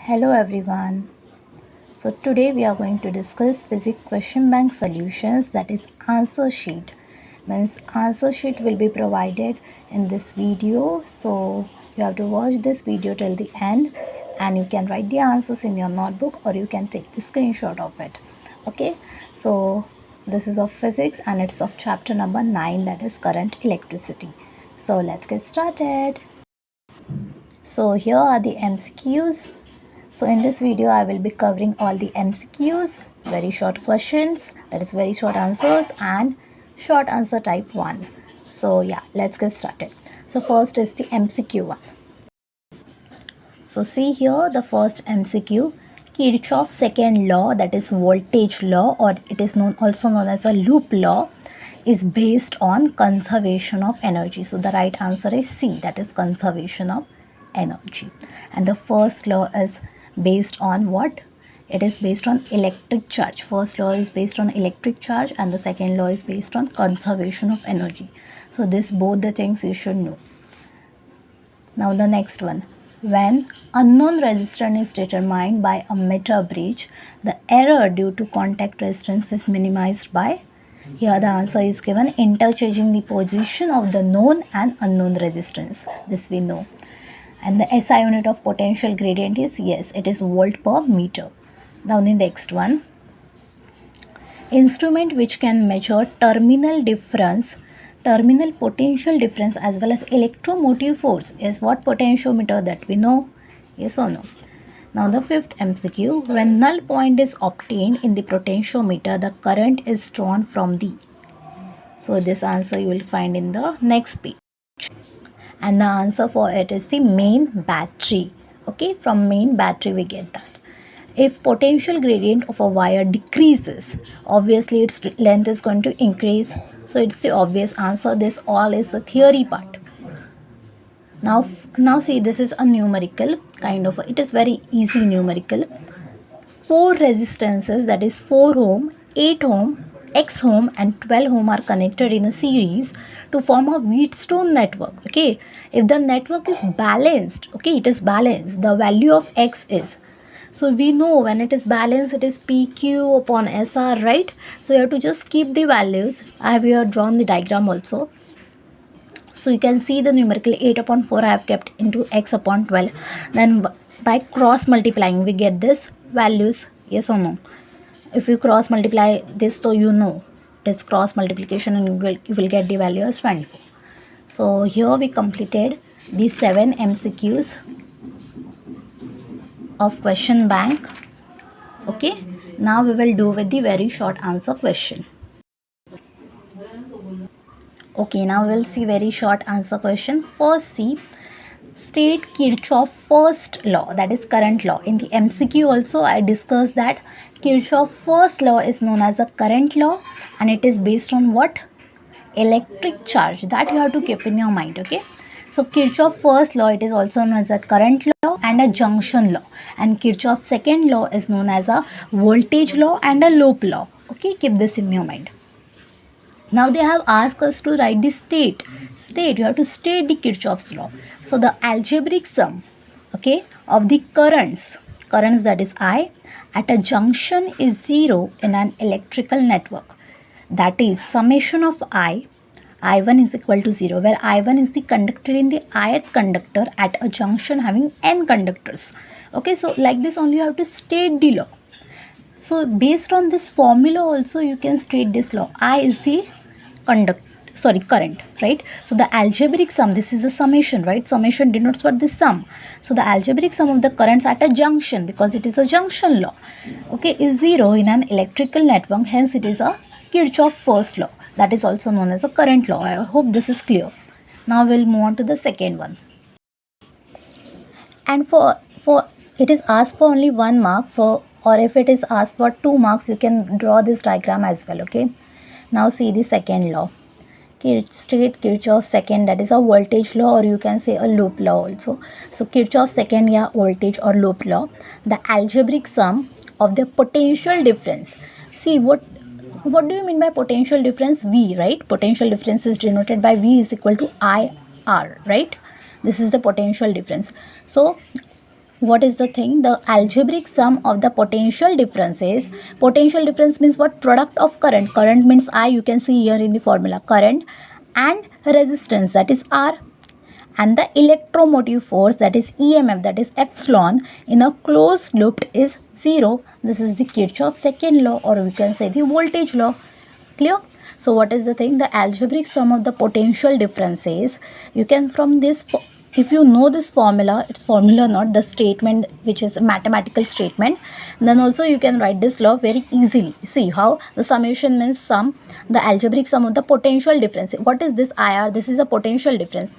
Hello everyone. So today we are going to discuss physics question bank solutions, that is answer sheet. Means answer sheet will be provided in this video. So you have to watch this video till the end and you can write the answers in your notebook or you can take the screenshot of it. Okay. So this is of physics and it's of chapter number 9, that is current electricity. So let's get started. So here are the MCQs. So in this video I will be covering all the MCQs, very short questions, that is very short answers, and short answer type 1. So yeah, let's get started. So first is the MCQ one. So see here the first MCQ, Kirchhoff's second law, that is voltage law, or it is also known as a loop law, is based on conservation of energy. So the right answer is C, that is conservation of energy. And the first law is based on what? It is based on electric charge. First law is based on electric charge and the second law is based on conservation of energy. So this both the things you should know. Now the next one, when unknown resistance is determined by a meter bridge, the error due to contact resistance is minimized by, here the answer is given, interchanging the position of the known and unknown resistance. This we know. And the SI unit of potential gradient is, yes, it is volt per meter. Now the next one, instrument which can measure terminal potential difference as well as electromotive force is what? Potentiometer, that we know. Yes or no? Now the fifth MCQ, when null point is obtained in the potentiometer, the current is drawn from the. So this answer you will find in the next page. And the answer for it is the main battery. Okay, from main battery we get that. If potential gradient of a wire decreases, obviously its length is going to increase. So it's the obvious answer. This all is the theory part. Now see, this is a numerical kind of, it is very easy numerical. 4 resistances, that is 4 ohm, 8 ohm, X ohm and 12 ohm are connected in a series to form a Wheatstone network. Okay, if the network is balanced, okay, it is balanced, the value of X is, so we know when it is balanced it is PQ upon SR, right? So you have to just keep the values. I have here drawn the diagram also. So you can see the numerical 8 upon 4 I have kept into X upon 12. Then by cross multiplying we get this values, yes or no? If you cross multiply this, so you know this cross multiplication and you will get the value as 24. So here we completed the 7 MCQs of question bank. Okay, now we will do with the very short answer question. Okay, now we'll see very short answer question. First, see, state Kirchhoff first law, that is current law. In the MCQ also I discussed that Kirchhoff first law is known as a current law and it is based on what? Electric charge. That you have to keep in your mind. Okay, so Kirchhoff first law, it is also known as a current law and a junction law, and Kirchhoff second law is known as a voltage law and a loop law. Okay, keep this in your mind. Now they have asked us to write the state. You have to state the Kirchhoff's law. So the algebraic sum, okay, of the currents that is I at a junction is 0 in an electrical network. That is summation of I1 is equal to 0, where I1 is the conductor in the ith conductor at a junction having n conductors. Okay, so like this only you have to state the law. So based on this formula also you can state this law. I is the current, right? So the algebraic sum, this is a summation, right? Summation denotes what? This sum. So the algebraic sum of the currents at a junction, because it is a junction law, okay, is 0 in an electrical network. Hence it is a Kirchhoff first law, that is also known as a current law. I hope this is clear. Now we'll move on to the second one. And for it is asked for only 1 mark, or if it is asked for 2 marks you can draw this diagram as well. Okay, now see the second law, state Kirchhoff's second, that is a voltage law, or you can say a loop law also. So Kirchhoff's second, yeah, voltage or loop law, the algebraic sum of the potential difference. See, what do you mean by potential difference? V, right? Potential difference is denoted by V is equal to IR, right? This is the potential difference. So what is the thing? The algebraic sum of the potential differences. Potential difference means what? Product of current. Current means I, you can see here in the formula, current, and resistance, that is R, and the electromotive force, that is EMF, that is epsilon, in a closed loop is 0. This is the Kirchhoff's second law, or we can say the voltage law. Clear? So what is the thing? The algebraic sum of the potential differences. You can, from this, if you know this formula, it's formula, not the statement, which is a mathematical statement, then also you can write this law very easily. See how the summation means sum, the algebraic sum of the potential difference. What is this? IR. This is a potential difference.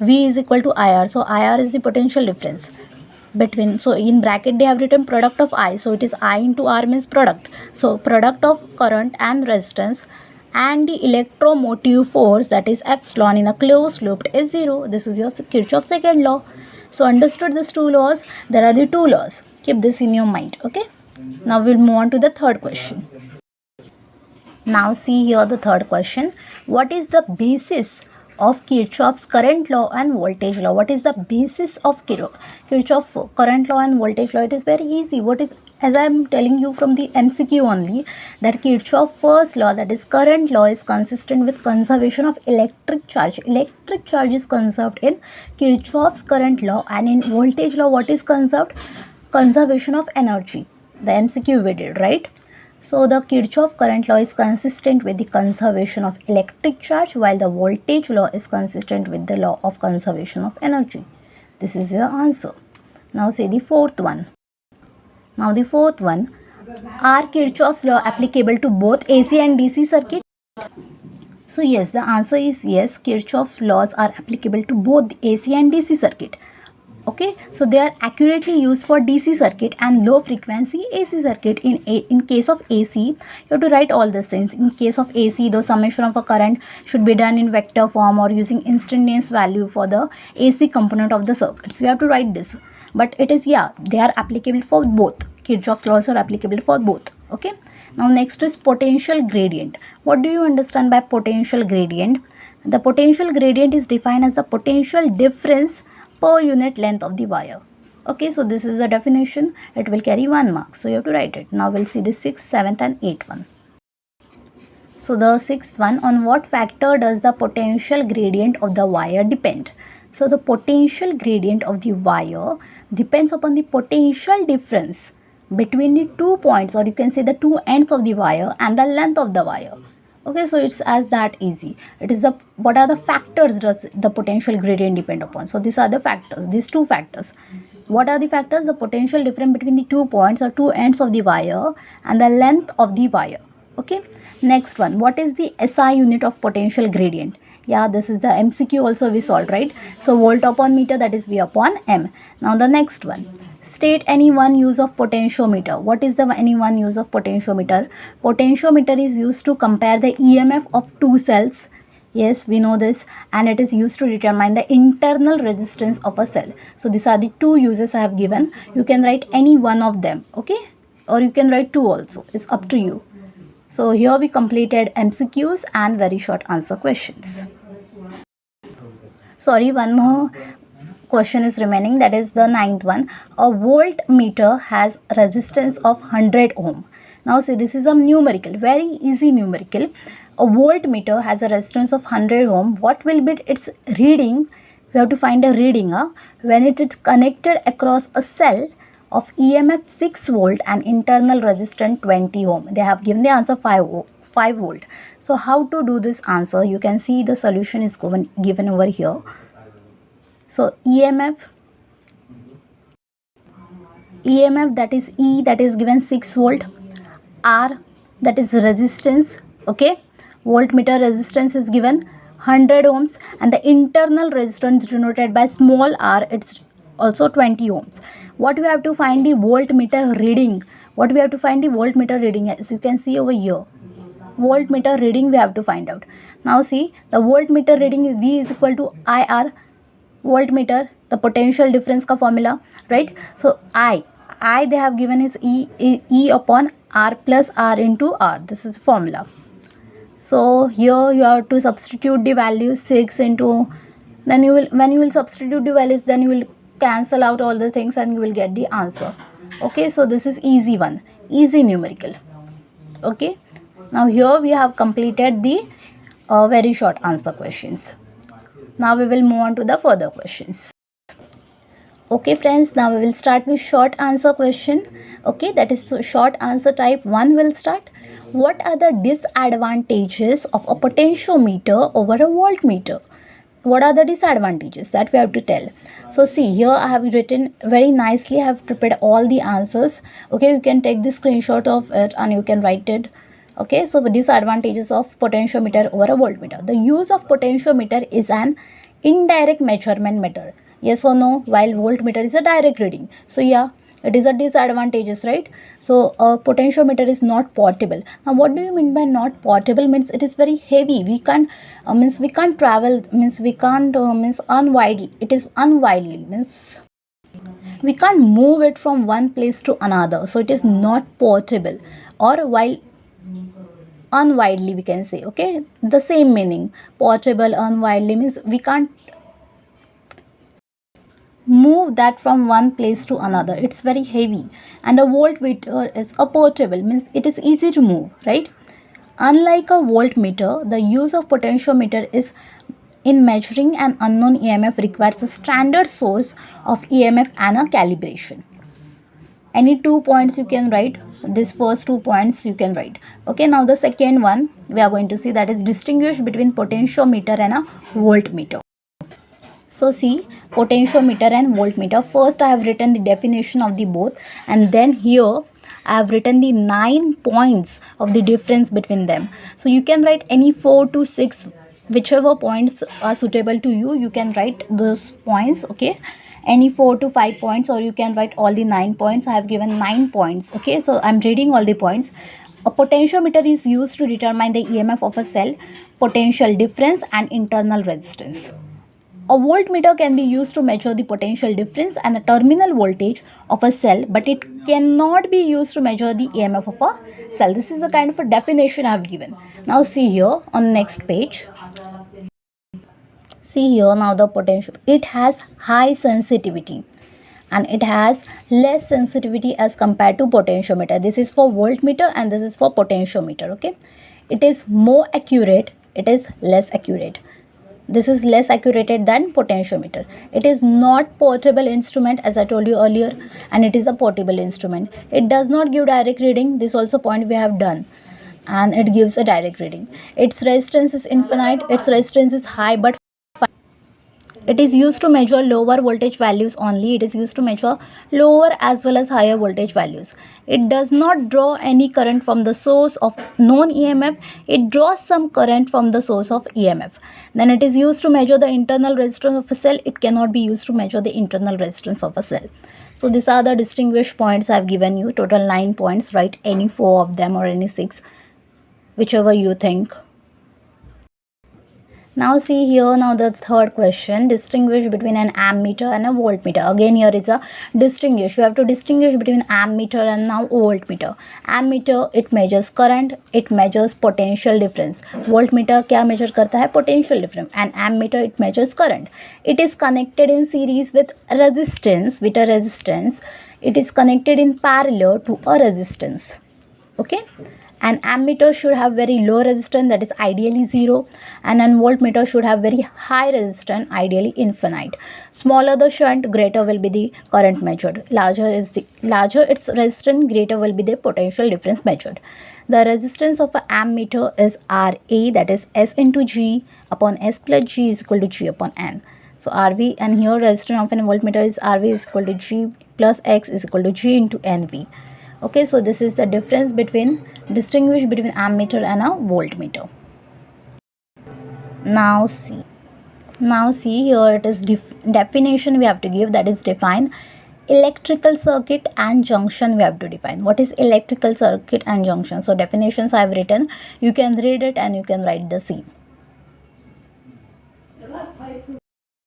V is equal to IR. So IR is the potential difference between, so in bracket they have written product of I, so it is I into R means product. So product of current and resistance and the electromotive force, that is epsilon, in a closed loop is 0. This is your Kirchhoff's second law. So understood these two laws? There are the two laws. Keep this in your mind. Okay. Now we'll move on to the third question. Now see here the third question. What is the basis of Kirchhoff's current law and voltage law? What is the basis of Kirchhoff's current law and voltage law? It is very easy. What is, as I am telling you from the MCQ only, that Kirchhoff's first law, that is current law, is consistent with conservation of electric charge. Electric charge is conserved in Kirchhoff's current law, and in voltage law, what is conserved? Conservation of energy. The MCQ we did, right? So the Kirchhoff current law is consistent with the conservation of electric charge, while the voltage law is consistent with the law of conservation of energy. This is your answer. Now say the fourth one. Now the fourth one, are Kirchhoff's law applicable to both AC and DC circuit? So yes, the answer is yes. Kirchhoff's laws are applicable to both the AC and DC circuit. Okay, so they are accurately used for DC circuit and low frequency AC circuit. In case of AC, you have to write all these things. In case of AC, the summation of a current should be done in vector form or using instantaneous value for the AC component of the circuit. So you have to write this. But it is, yeah, they are applicable for both. Kirchhoff's laws are applicable for both. Okay. Now next is potential gradient. What do you understand by potential gradient? The potential gradient is defined as the potential difference per unit length of the wire. Okay, so this is the definition. It will carry 1 mark. So you have to write it. Now we'll see the 6th, 7th and 8th one. So the 6th one, on what factor does the potential gradient of the wire depend? So the potential gradient of the wire depends upon the potential difference between the 2 points, or you can say the 2 ends of the wire, and the length of the wire. Okay, so it's as that easy. It is the, what are the factors does the potential gradient depend upon? So these are the factors, these two factors. What are the factors? The potential difference between the 2 points or 2 ends of the wire and the length of the wire. Okay, next one, what is the SI unit of potential gradient? Yeah, this is the MCQ also we solved, right? So volt upon meter, that is V upon M. Now the next one, state any one use of potentiometer. What is the any one use of potentiometer? Potentiometer is used to compare the EMF of two cells. Yes, we know this, and it is used to determine the internal resistance of a cell. So these are the two uses I have given. You can write any one of them, okay? Or you can write two also. It's up to you. So here we completed MCQs and very short answer questions. Sorry, one more question is remaining, that is the 9th one. A voltmeter has resistance of 100 ohm. Now see, this is a numerical, very easy numerical. A voltmeter has a resistance of 100 ohm. What will be its reading? We have to find a reading when it is connected across a cell of EMF 6 volt and internal resistance 20 ohm. They have given the answer 5 volt. So how to do this answer? You can see the solution is given over here. So EMF that is E, that is given 6 volt, R, that is resistance, okay, voltmeter resistance is given 100 ohms, and the internal resistance denoted by small r, it's also 20 ohms. What we have to find the voltmeter reading? What we have to find the voltmeter reading? As you can see over here, voltmeter reading we have to find out. Now see, the voltmeter reading is V is equal to IR. Voltmeter, the potential difference ka formula, right? So I they have given is E upon R plus R into R. This is formula. So here you have to substitute the values 6 into, then you will, when you will substitute the values, then you will cancel out all the things and you will get the answer. Okay, so this is easy one, easy numerical. Okay, now here we have completed the very short answer questions. Now we will move on to the further questions. Okay friends, now we will start with short answer question. Okay, that is short answer type 1 will start. What are the disadvantages of a potentiometer over a voltmeter? What are the disadvantages that we have to tell? So see, here I have written very nicely. I have prepared all the answers. Okay, you can take the screenshot of it and you can write it. Okay, so the disadvantages of potentiometer over a voltmeter. The use of potentiometer is an indirect measurement method. Yes or no? While voltmeter is a direct reading. So yeah, it is a disadvantages, right? So a potentiometer is not portable. Now what do you mean by not portable? Means it is very heavy. We can't we can't travel, means we can't unwidely. It is unwidely, means we can't move it from one place to another. So it is not portable. Or while unwidely we can say. Okay, the same meaning. Portable, unwidely means we can't move that from one place to another. It's very heavy. And a voltmeter is a portable, means it is easy to move, right? Unlike a voltmeter, the use of potentiometer is in measuring an unknown EMF requires a standard source of EMF and a calibration. Any 2 points you can write. This first 2 points you can write. Okay, now the second one we are going to see, that is distinguish between potentiometer and a voltmeter. So see, potentiometer and voltmeter. First I have written the definition of the both, and then here I have written the 9 points of the difference between them. So you can write any 4 to 6, whichever points are suitable to you. You can write those points. Okay, any 4 to 5 points, or you can write all the 9 points. I have given 9 points. Okay, so I'm reading all the points. A potentiometer is used to determine the EMF of a cell, potential difference and internal resistance. A voltmeter can be used to measure the potential difference and the terminal voltage of a cell, but it cannot be used to measure the EMF of a cell. This is a kind of a definition I have given. Now see here on next page. See here now the potential. It has high sensitivity and it has less sensitivity as compared to potentiometer. This is for voltmeter and this is for potentiometer. Okay, it is more accurate, it is less accurate. This is less accurate than potentiometer. It is not portable instrument, as I told you earlier, and it is a portable instrument. It does not give direct reading. This also point we have done, and it gives a direct reading. Its resistance is infinite. Its resistance is high, but it is used to measure lower voltage values only. It is used to measure lower as well as higher voltage values. It does not draw any current from the source of known EMF. It draws some current from the source of EMF. Then it is used to measure the internal resistance of a cell. It cannot be used to measure the internal resistance of a cell. So these are the distinguished points I have given you. Total 9 points. Write any 4 of them or any 6, whichever you think. Now see here, now the third question, distinguish between an ammeter and a voltmeter. Again here is a distinguish. You have to distinguish between ammeter and now voltmeter. Ammeter, it measures current, it measures potential difference. Voltmeter क्या measure करता है? Potential difference. And ammeter, it measures current. It is connected in series with resistance, It is connected in parallel to a resistance. Okay. An ammeter should have very low resistance, that is ideally 0, and an voltmeter should have very high resistance, ideally infinite. Smaller the shunt, greater will be the current measured. Larger its resistance, greater will be the potential difference measured. The resistance of an ammeter is Ra, that is S into G upon S plus G is equal to G upon N. So RV, and here resistance of an voltmeter is RV is equal to G plus X is equal to G into NV. Okay, so this is the difference between, distinguish between ammeter and a voltmeter. Now see here it is definition we have to give, that is define electrical circuit and junction we have to define. What is electrical circuit and junction? So definitions I have written, you can read it and you can write the same.